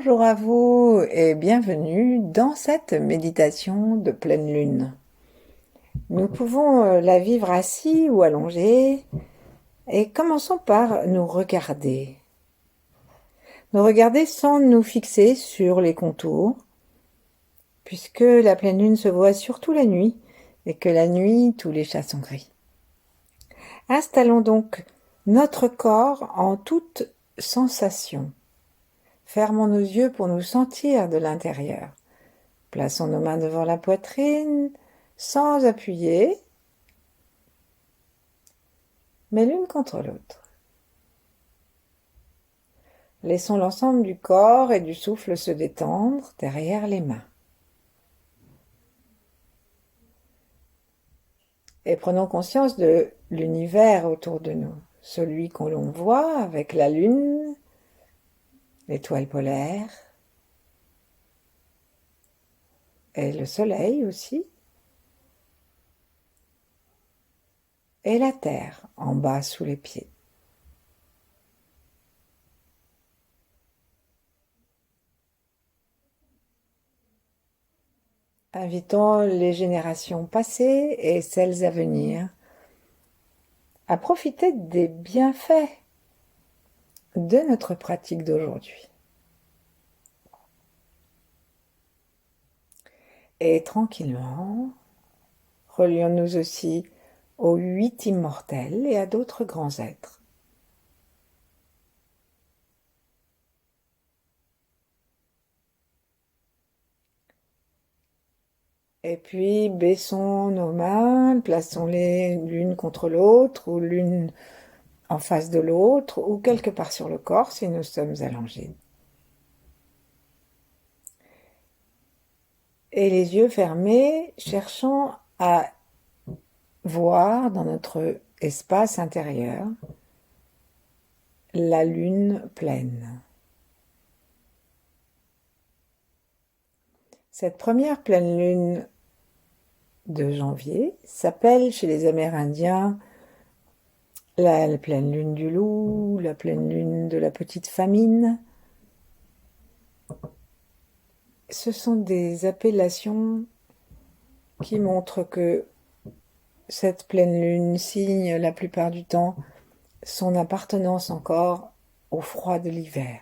Bonjour à vous et bienvenue dans cette méditation de pleine lune. Nous pouvons la vivre assis ou allongés et commençons par nous regarder. Nous regarder sans nous fixer sur les contours, puisque la pleine lune se voit surtout la nuit et que la nuit, tous les chats sont gris. Installons donc notre corps en toute sensation. Fermons nos yeux pour nous sentir de l'intérieur. Plaçons nos mains devant la poitrine, sans appuyer, mais l'une contre l'autre. Laissons l'ensemble du corps et du souffle se détendre derrière les mains. Et prenons conscience de l'univers autour de nous, celui qu'on l'on voit avec la lune, l'étoile polaire, et le soleil aussi, et la terre en bas sous les pieds. Invitons les générations passées et celles à venir à profiter des bienfaits de notre pratique d'aujourd'hui. Et tranquillement, relions-nous aussi aux 8 immortels et à d'autres grands êtres. Et puis baissons nos mains, plaçons-les l'une contre l'autre ou l'une en face de l'autre ou quelque part sur le corps si nous sommes allongés. Et les yeux fermés, cherchons à voir dans notre espace intérieur la lune pleine. Cette première pleine lune de janvier s'appelle chez les Amérindiens la pleine lune du loup, la pleine lune de la petite famine. Ce sont des appellations qui montrent que cette pleine lune signe la plupart du temps son appartenance encore au froid de l'hiver.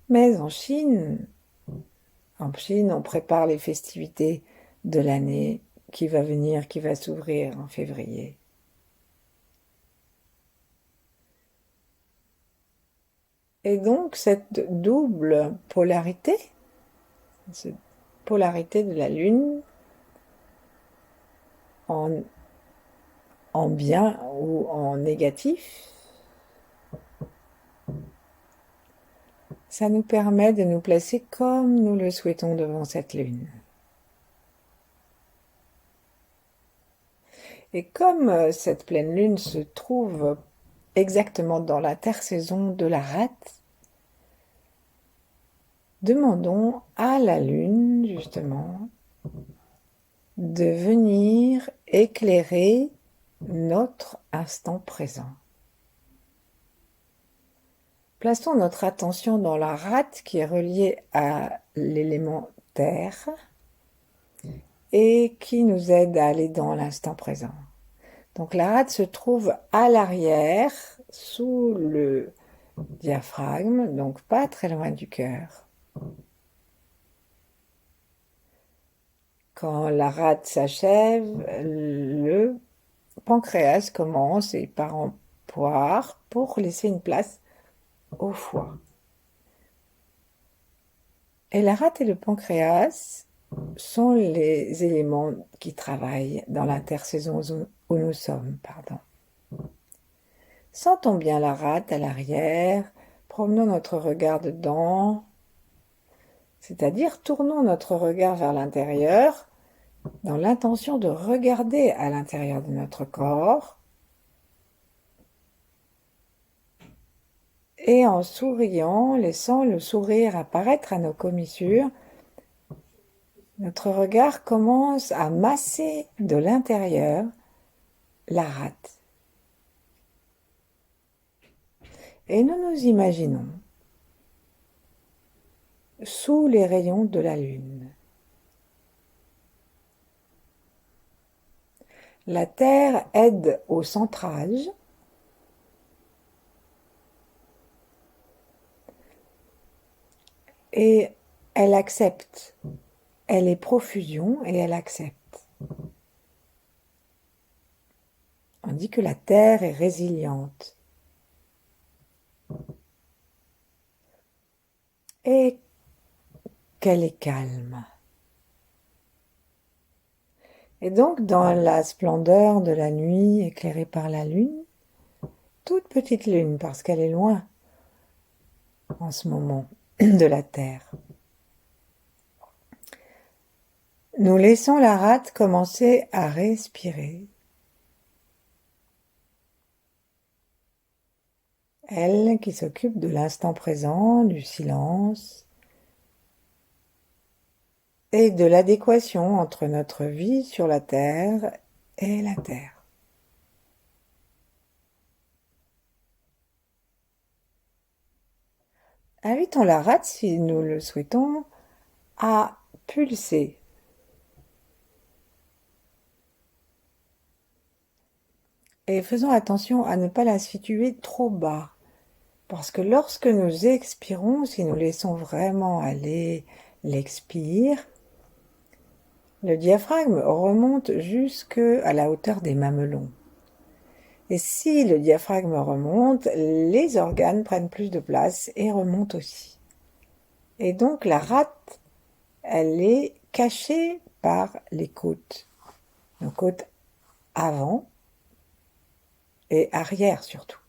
Mais en Chine, on prépare les festivités de l'année qui va venir, qui va s'ouvrir en février. Et donc cette double polarité, cette polarité de la Lune, en bien ou en négatif, ça nous permet de nous placer comme nous le souhaitons devant cette Lune. Et comme cette pleine Lune se trouve exactement dans l'intersaison de la rate, demandons à la Lune, justement, de venir éclairer notre instant présent. Plaçons notre attention dans la rate qui est reliée à l'élément terre et qui nous aide à aller dans l'instant présent. Donc la rate se trouve à l'arrière, sous le diaphragme, donc pas très loin du cœur. Quand la rate s'achève, le pancréas commence et part en poire pour laisser une place au foie. Et la rate et le pancréas sont les éléments qui travaillent dans l'intersaison où nous sommes. Sentons bien la rate à l'arrière, promenons notre regard dedans, c'est-à-dire tournons notre regard vers l'intérieur dans l'intention de regarder à l'intérieur de notre corps et en souriant, laissant le sourire apparaître à nos commissures, notre regard commence à masser de l'intérieur la rate. Et nous nous imaginons sous les rayons de la lune. La Terre aide au centrage et elle accepte. Elle est profusion et elle accepte. On dit que la Terre est résiliente. Et qu'elle est calme. Et donc, dans la splendeur de la nuit éclairée par la lune, toute petite lune parce qu'elle est loin en ce moment de la Terre, nous laissons la rate commencer à respirer. Elle qui s'occupe de l'instant présent, du silence et de l'adéquation entre notre vie sur la Terre et la Terre. Invitons la rate, si nous le souhaitons, à pulser. Et faisons attention à ne pas la situer trop bas. Parce que lorsque nous expirons, si nous laissons vraiment aller l'expire, le diaphragme remonte jusqu'à la hauteur des mamelons. Et si le diaphragme remonte, les organes prennent plus de place et remontent aussi. Et donc la rate, elle est cachée par les côtes. Nos côtes avant et arrière surtout.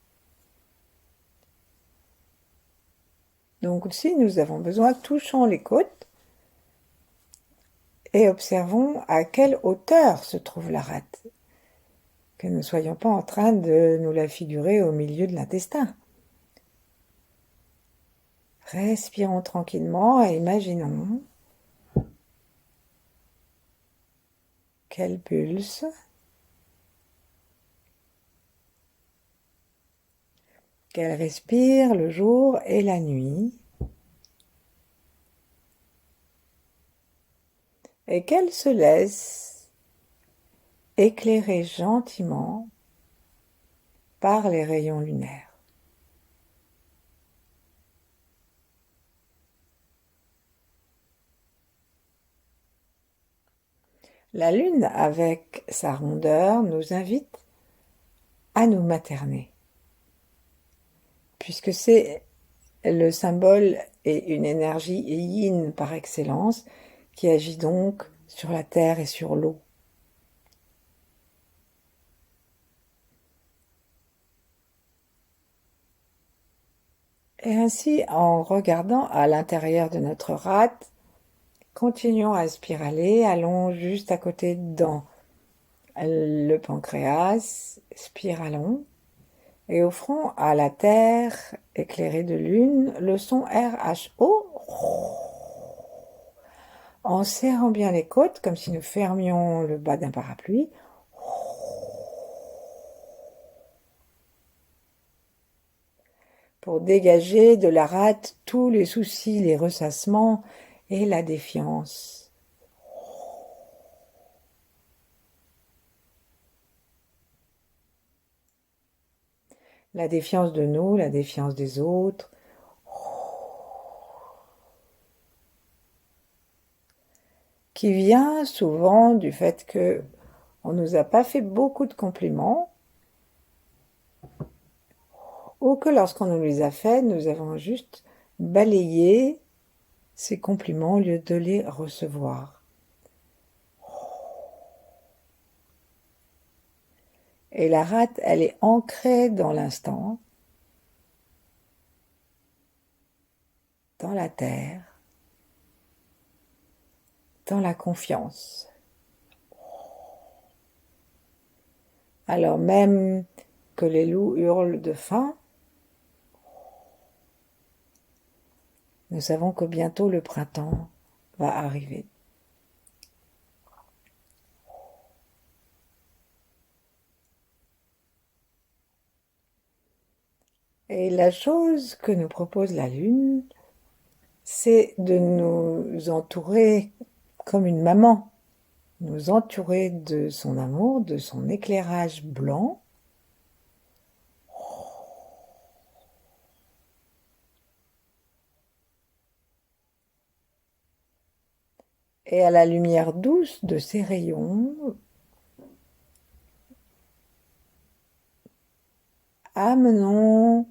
Donc si nous avons besoin, touchons les côtes et observons à quelle hauteur se trouve la rate. Que nous ne soyons pas en train de nous la figurer au milieu de l'intestin. Respirons tranquillement et imaginons qu'elle pulse, qu'elle respire le jour et la nuit, et qu'elle se laisse éclairer gentiment par les rayons lunaires. La lune, avec sa rondeur, nous invite à nous materner, puisque c'est le symbole et une énergie yin par excellence qui agit donc sur la terre et sur l'eau. Et ainsi, en regardant à l'intérieur de notre rate, continuons à spiraler, allons juste à côté dans le pancréas, spiralons, et offrons à la terre éclairée de lune le son RHO, en serrant bien les côtes, comme si nous fermions le bas d'un parapluie. Pour dégager de la rate tous les soucis, les ressassements et la défiance. La défiance de nous, la défiance des autres. Qui vient souvent du fait que on nous a pas fait beaucoup de compliments, ou que lorsqu'on nous les a faits, nous avons juste balayé ces compliments au lieu de les recevoir. Et la rate, elle est ancrée dans l'instant, dans la terre, dans la confiance. Alors même que les loups hurlent de faim, nous savons que bientôt le printemps va arriver. Et la chose que nous propose la Lune, c'est de nous entourer comme une maman, nous entourer de son amour, de son éclairage blanc. Et à la lumière douce de ses rayons, amenons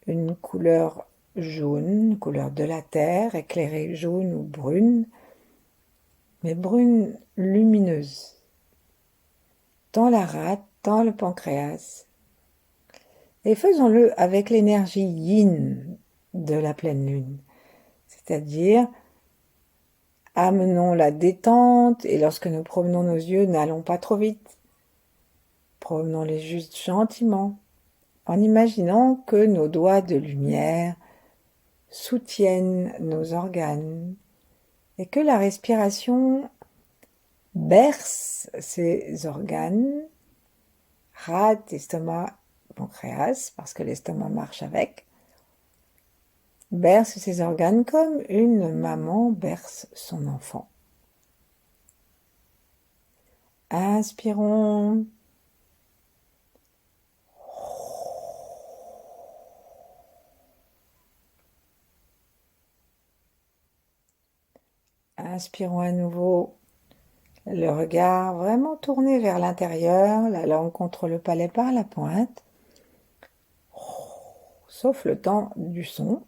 une couleur jaune, couleur de la terre, éclairée jaune ou brune, mais brune lumineuse, dans la rate, dans le pancréas. Et faisons-le avec l'énergie yin de la pleine lune, c'est-à-dire amenons la détente et lorsque nous promenons nos yeux, n'allons pas trop vite, promenons-les juste gentiment, en imaginant que nos doigts de lumière soutiennent nos organes et que la respiration berce ces organes, rate, estomac, pancréas, parce que l'estomac marche avec, berce ses organes comme une maman berce son enfant. Inspirons. Inspirons à nouveau, le regard vraiment tourné vers l'intérieur, la langue contre le palais par la pointe, sauf le temps du son.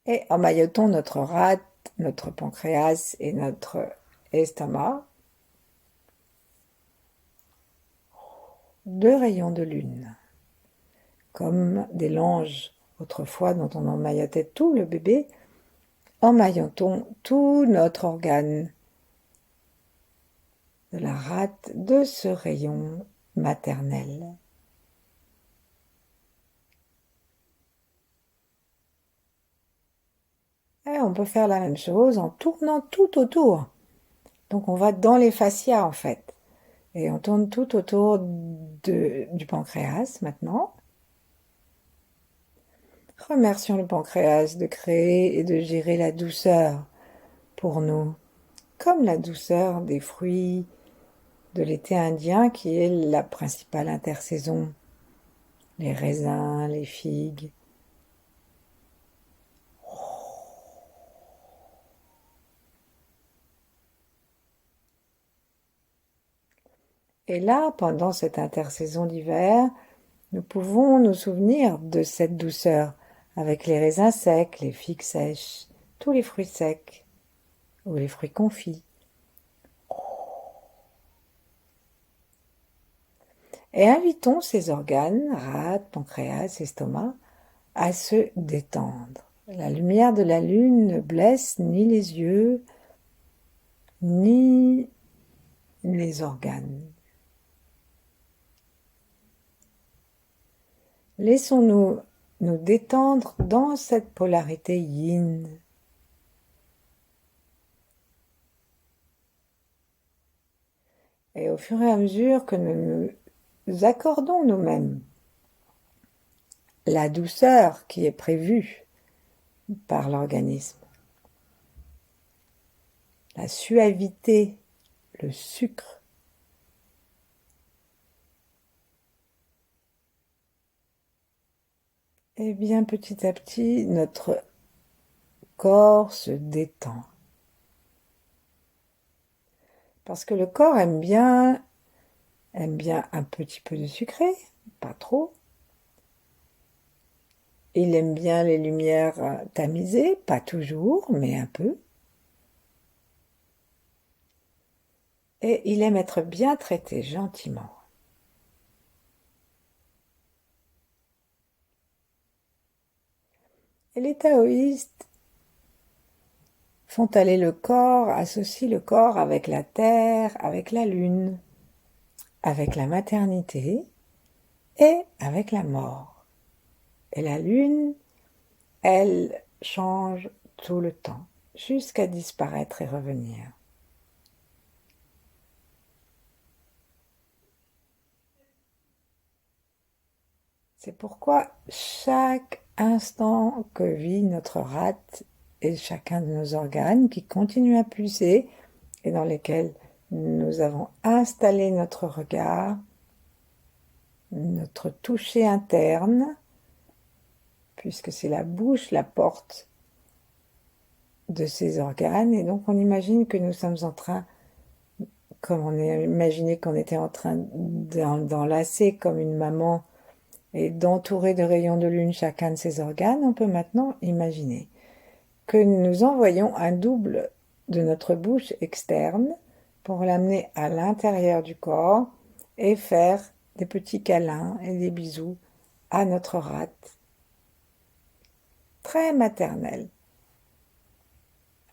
Et emmaillotons notre rate, notre pancréas et notre estomac. 2 rayons de lune, comme des langes autrefois dont on emmaillotait tout le bébé, emmaillotons tout notre organe de la rate de ce rayon maternel. Et on peut faire la même chose en tournant tout autour. Donc on va dans les fascias en fait. Et on tourne tout autour du pancréas maintenant. Remercions le pancréas de créer et de gérer la douceur pour nous, comme la douceur des fruits de l'été indien qui est la principale intersaison. Les raisins, les figues. Et là, pendant cette intersaison d'hiver, nous pouvons nous souvenir de cette douceur avec les raisins secs, les figues sèches, tous les fruits secs ou les fruits confits. Et invitons ces organes, rate, pancréas, estomac, à se détendre. La lumière de la lune ne blesse ni les yeux, ni les organes. Laissons-nous nous détendre dans cette polarité yin. Et au fur et à mesure que nous nous accordons nous-mêmes la douceur qui est prévue par l'organisme, la suavité, le sucre, et bien petit à petit notre corps se détend. Parce que le corps aime bien un petit peu de sucré, pas trop. Il aime bien les lumières tamisées, pas toujours, mais un peu. Et il aime être bien traité gentiment. Et les taoïstes font aller le corps, associent le corps avec la terre, avec la lune, avec la maternité et avec la mort. Et la lune, elle change tout le temps, jusqu'à disparaître et revenir. C'est pourquoi chaque instant que vit notre rate et chacun de nos organes qui continuent à pulser et dans lesquels nous avons installé notre regard, notre toucher interne, puisque c'est la bouche, la porte de ces organes, et donc on imagine que nous sommes en train, comme on a imaginé qu'on était en train d'enlacer comme une maman et d'entourer de rayons de lune chacun de ces organes, on peut maintenant imaginer que nous envoyons un double de notre bouche externe pour l'amener à l'intérieur du corps et faire des petits câlins et des bisous à notre rate, très maternel.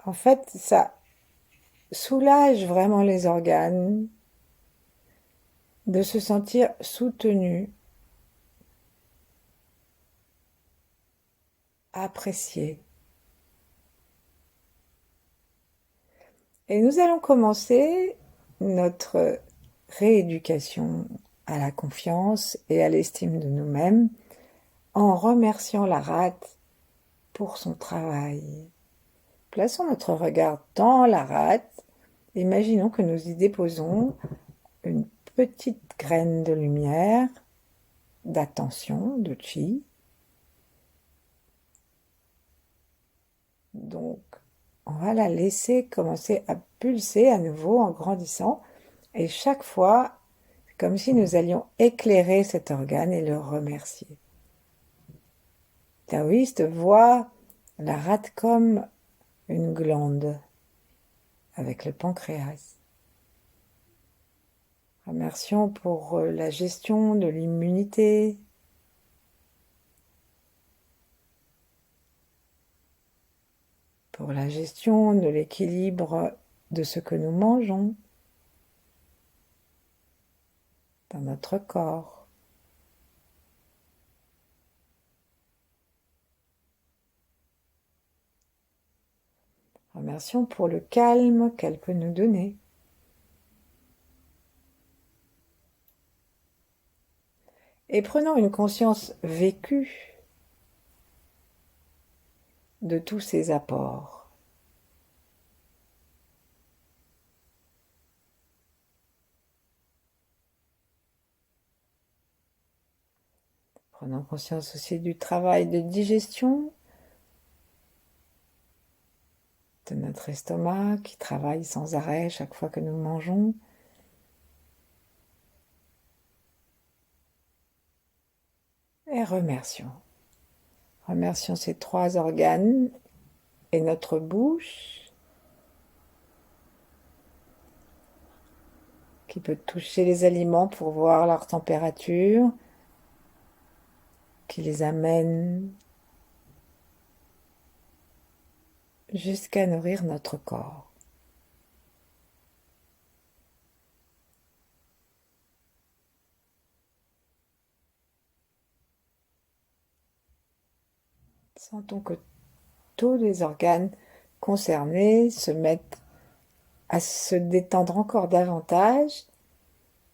En fait, ça soulage vraiment les organes de se sentir soutenus, appréciés. Et nous allons commencer notre rééducation à la confiance et à l'estime de nous-mêmes en remerciant la rate pour son travail. Plaçons notre regard dans la rate. Imaginons que nous y déposons une petite graine de lumière, d'attention, de chi. Donc, on va la laisser commencer à pulser à nouveau en grandissant. Et chaque fois, c'est comme si nous allions éclairer cet organe et le remercier. Le taoïste voit la rate comme une glande avec le pancréas. Remercions pour la gestion de l'immunité, pour la gestion de l'équilibre de ce que nous mangeons dans notre corps. Remercions pour le calme qu'elle peut nous donner. Et prenons une conscience vécue de tous ces apports. Prenons conscience aussi du travail de digestion de notre estomac qui travaille sans arrêt chaque fois que nous mangeons. Et remercions. Remercions ces trois organes et notre bouche qui peut toucher les aliments pour voir leur température, qui les amène jusqu'à nourrir notre corps. Sentons que tous les organes concernés se mettent à se détendre encore davantage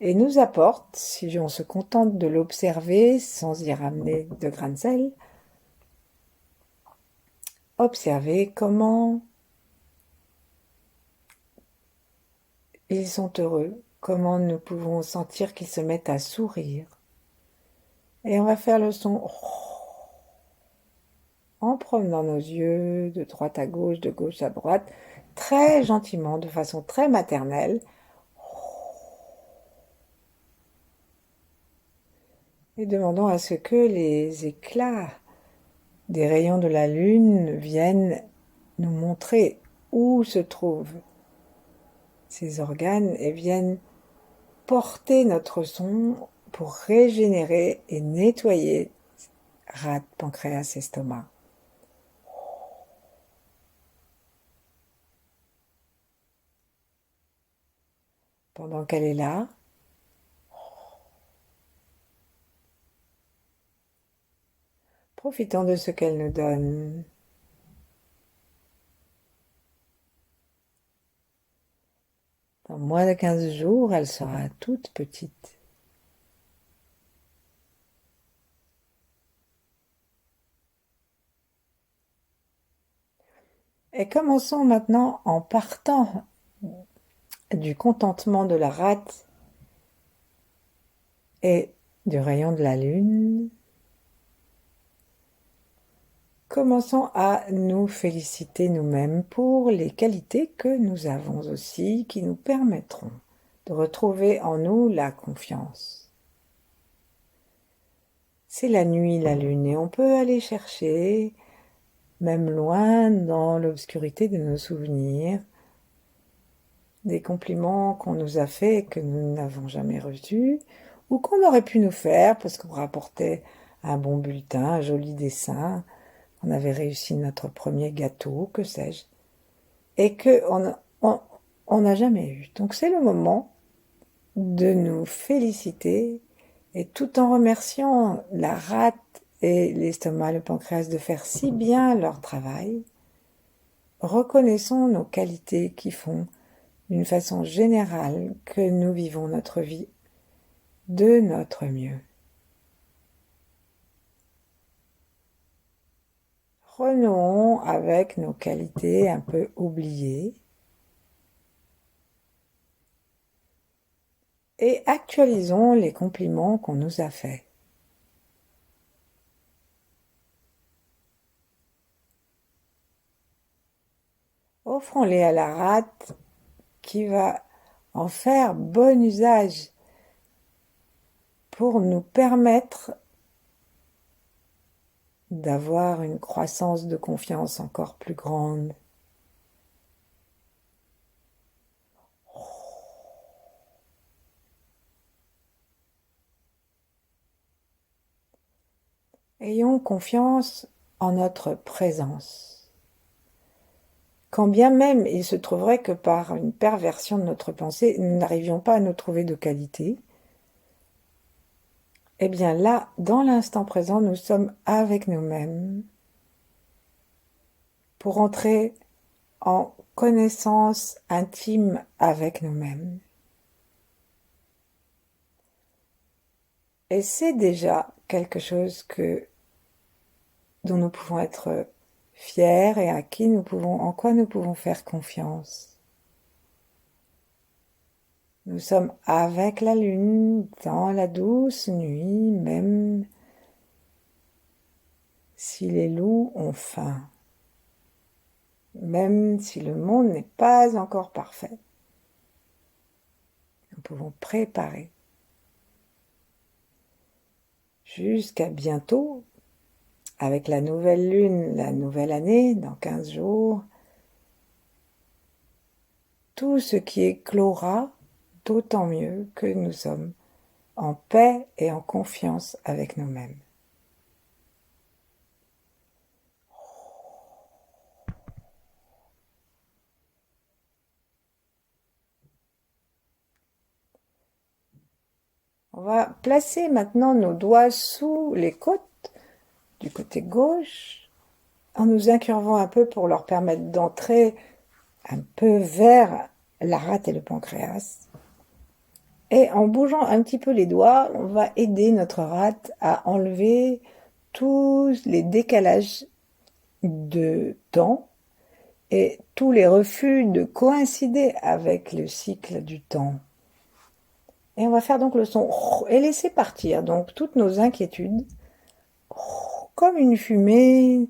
et nous apportent, si on se contente de l'observer sans y ramener de grains de sel, observer comment ils sont heureux, comment nous pouvons sentir qu'ils se mettent à sourire. Et on va faire le son en promenant nos yeux de droite à gauche, de gauche à droite, très gentiment, de façon très maternelle. Et demandons à ce que les éclats des rayons de la lune viennent nous montrer où se trouvent ces organes et viennent porter notre son pour régénérer et nettoyer rate, pancréas, estomac. Pendant qu'elle est là, profitons de ce qu'elle nous donne. Dans moins de 15 jours, elle sera toute petite. Et commençons maintenant en partant du contentement de la rate et du rayon de la lune. Commençons à nous féliciter nous-mêmes pour les qualités que nous avons aussi, qui nous permettront de retrouver en nous la confiance. C'est la nuit, la lune, et on peut aller chercher, même loin dans l'obscurité de nos souvenirs, des compliments qu'on nous a faits et que nous n'avons jamais reçus, ou qu'on aurait pu nous faire parce qu'on rapportait un bon bulletin, un joli dessin, on avait réussi notre premier gâteau, que sais-je, et on n'a jamais eu. Donc c'est le moment de nous féliciter et tout en remerciant la rate et l'estomac, le pancréas de faire si bien leur travail, reconnaissons nos qualités qui font d'une façon générale que nous vivons notre vie de notre mieux. Renouons avec nos qualités un peu oubliées et actualisons les compliments qu'on nous a faits. Offrons-les à la rate qui va en faire bon usage pour nous permettre d'avoir une croissance de confiance encore plus grande. Ayons confiance en notre présence. Quand bien même il se trouverait que par une perversion de notre pensée, nous n'arrivions pas à nous trouver de qualité, eh bien là, dans l'instant présent, nous sommes avec nous-mêmes pour entrer en connaissance intime avec nous-mêmes. Et c'est déjà quelque chose dont nous pouvons être fiers et en quoi nous pouvons faire confiance. Nous sommes avec la lune dans la douce nuit, même si les loups ont faim, même si le monde n'est pas encore parfait. Nous pouvons préparer. Jusqu'à bientôt, avec la nouvelle lune, la nouvelle année, dans 15 jours, tout ce qui éclora, d'autant mieux que nous sommes en paix et en confiance avec nous-mêmes. On va placer maintenant nos doigts sous les côtes du côté gauche en nous incurvant un peu pour leur permettre d'entrer un peu vers la rate et le pancréas. Et en bougeant un petit peu les doigts, on va aider notre rate à enlever tous les décalages de temps et tous les refus de coïncider avec le cycle du temps. Et on va faire donc le son et laisser partir donc toutes nos inquiétudes comme une fumée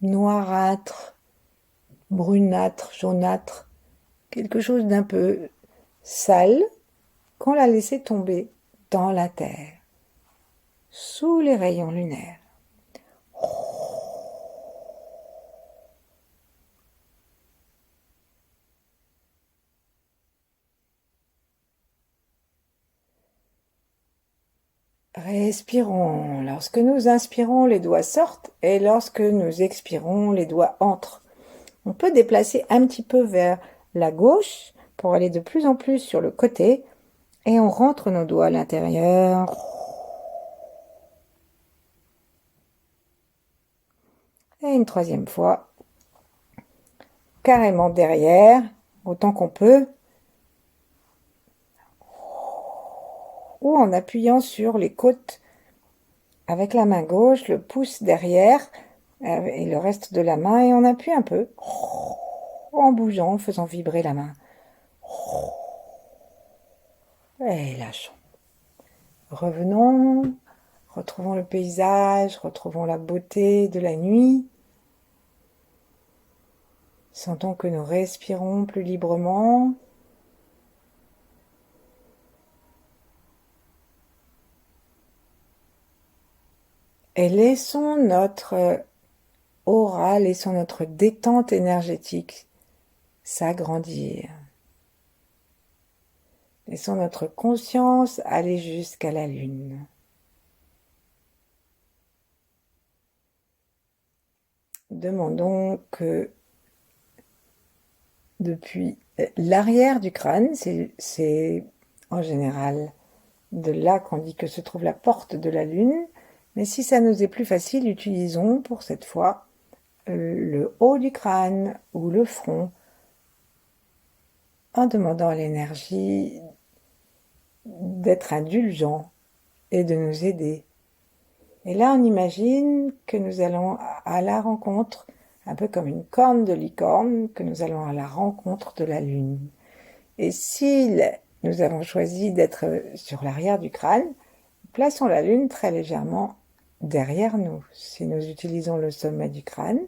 noirâtre, brunâtre, jaunâtre, quelque chose d'un peu sale qu'on l'a laissé tomber dans la terre, sous les rayons lunaires. Respirons. Lorsque nous inspirons, les doigts sortent et lorsque nous expirons, les doigts entrent. On peut déplacer un petit peu vers la gauche pour aller de plus en plus sur le côté et on rentre nos doigts à l'intérieur. Et une troisième fois, carrément derrière, autant qu'on peut. ou en appuyant sur les côtes avec la main gauche, le pouce derrière et le reste de la main, et on appuie un peu en bougeant, en faisant vibrer la main. Et lâchons. Revenons, retrouvons le paysage, retrouvons la beauté de la nuit. Sentons que nous respirons plus librement. Et laissons notre aura, laissons notre détente énergétique s'agrandir. Laissons notre conscience aller jusqu'à la lune. Demandons que depuis l'arrière du crâne, c'est en général de là qu'on dit que se trouve la porte de la lune, mais si ça nous est plus facile, utilisons pour cette fois le haut du crâne ou le front en demandant à l'énergie d'être indulgent et de nous aider. Et là, on imagine que nous allons à la rencontre, un peu comme une corne de licorne, que nous allons à la rencontre de la lune. Et si nous avons choisi d'être sur l'arrière du crâne, plaçons la lune très légèrement derrière nous. Si nous utilisons le sommet du crâne,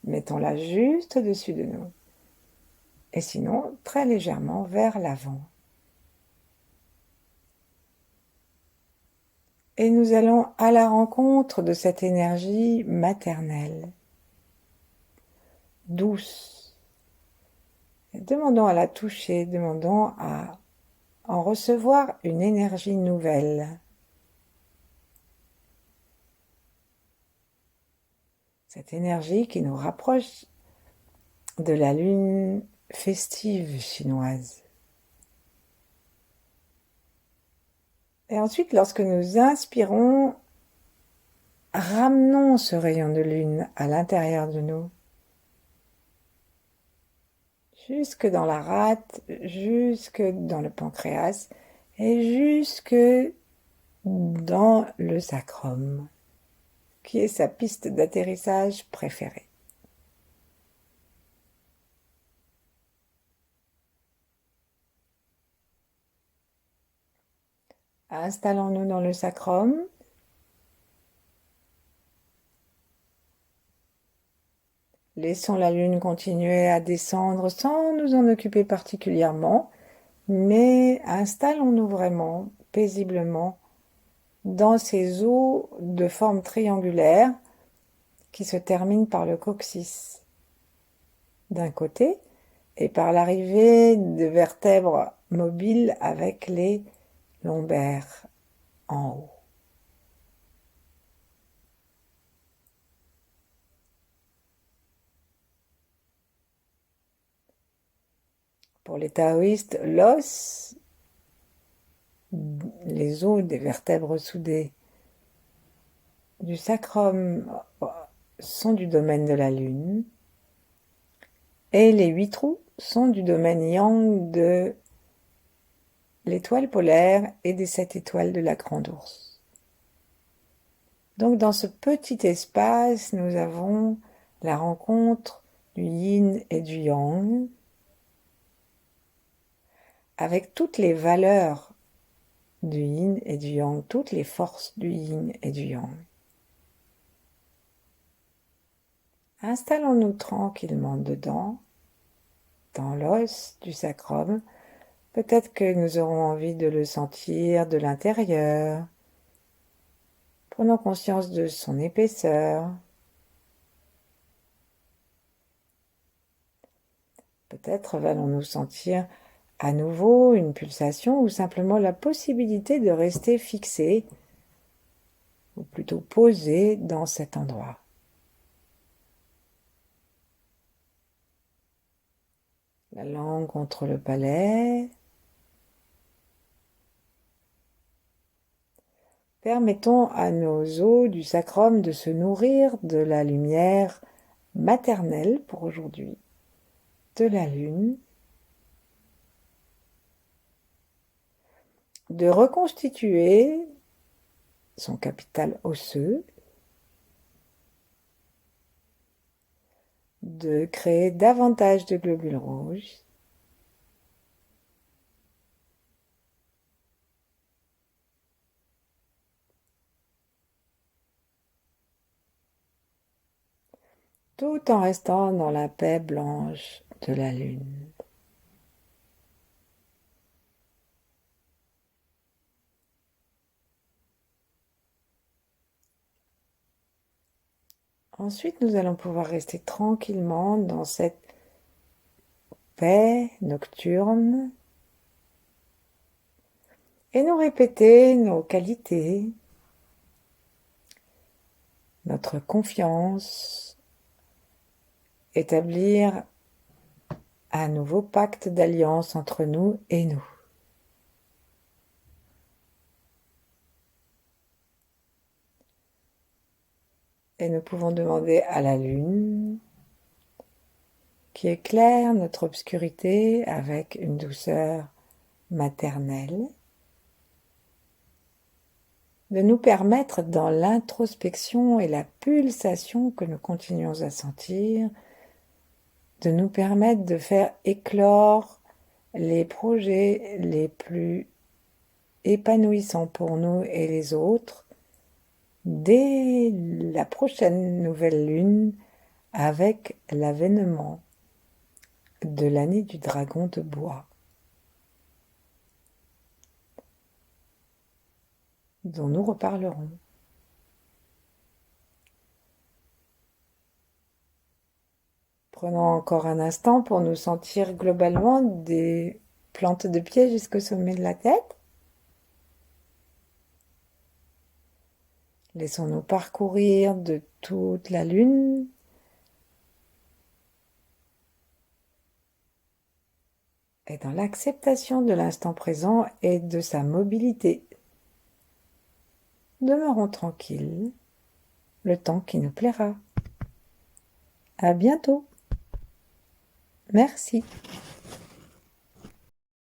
mettons-la juste au-dessus de nous. Et sinon, très légèrement vers l'avant. Et nous allons à la rencontre de cette énergie maternelle, douce. Et demandons à la toucher, demandons à en recevoir une énergie nouvelle. Cette énergie qui nous rapproche de la lune festive chinoise. Et ensuite, lorsque nous inspirons, ramenons ce rayon de lune à l'intérieur de nous. Jusque dans la rate, jusque dans le pancréas et jusque dans le sacrum, qui est sa piste d'atterrissage préférée. Installons-nous dans le sacrum. Laissons la lune continuer à descendre sans nous en occuper particulièrement, mais installons-nous vraiment paisiblement dans ces eaux de forme triangulaire qui se terminent par le coccyx d'un côté et par l'arrivée de vertèbres mobiles avec les lombaires en haut. Pour les taoïstes, l'os, les os des vertèbres soudées du sacrum sont du domaine de la lune et les 8 trous sont du domaine yang de l'étoile polaire et des 7 étoiles de la Grande Ourse. Donc dans ce petit espace, nous avons la rencontre du yin et du yang avec toutes les valeurs du yin et du yang, toutes les forces du yin et du yang. Installons-nous tranquillement dedans, dans l'os du sacrum. Peut-être que nous aurons envie de le sentir de l'intérieur. Prenons conscience de son épaisseur. Peut-être allons-nous sentir à nouveau une pulsation ou simplement la possibilité de rester fixé, ou plutôt posé dans cet endroit. La langue contre le palais. Permettons à nos os du sacrum de se nourrir de la lumière maternelle pour aujourd'hui, de la lune, de reconstituer son capital osseux, de créer davantage de globules rouges, tout en restant dans la paix blanche de la lune. Ensuite, nous allons pouvoir rester tranquillement dans cette paix nocturne et nous répéter nos qualités, notre confiance, établir un nouveau pacte d'alliance entre nous et nous. Et nous pouvons demander à la lune qui éclaire notre obscurité avec une douceur maternelle, de nous permettre dans l'introspection et la pulsation que nous continuons à sentir, de nous permettre de faire éclore les projets les plus épanouissants pour nous et les autres dès la prochaine nouvelle lune avec l'avènement de l'année du dragon de bois, dont nous reparlerons. Prenons encore un instant pour nous sentir globalement des plantes de pied jusqu'au sommet de la tête. Laissons-nous parcourir de toute la lune. Et dans l'acceptation de l'instant présent et de sa mobilité. Demeurons tranquilles, le temps qui nous plaira. À bientôt. Merci.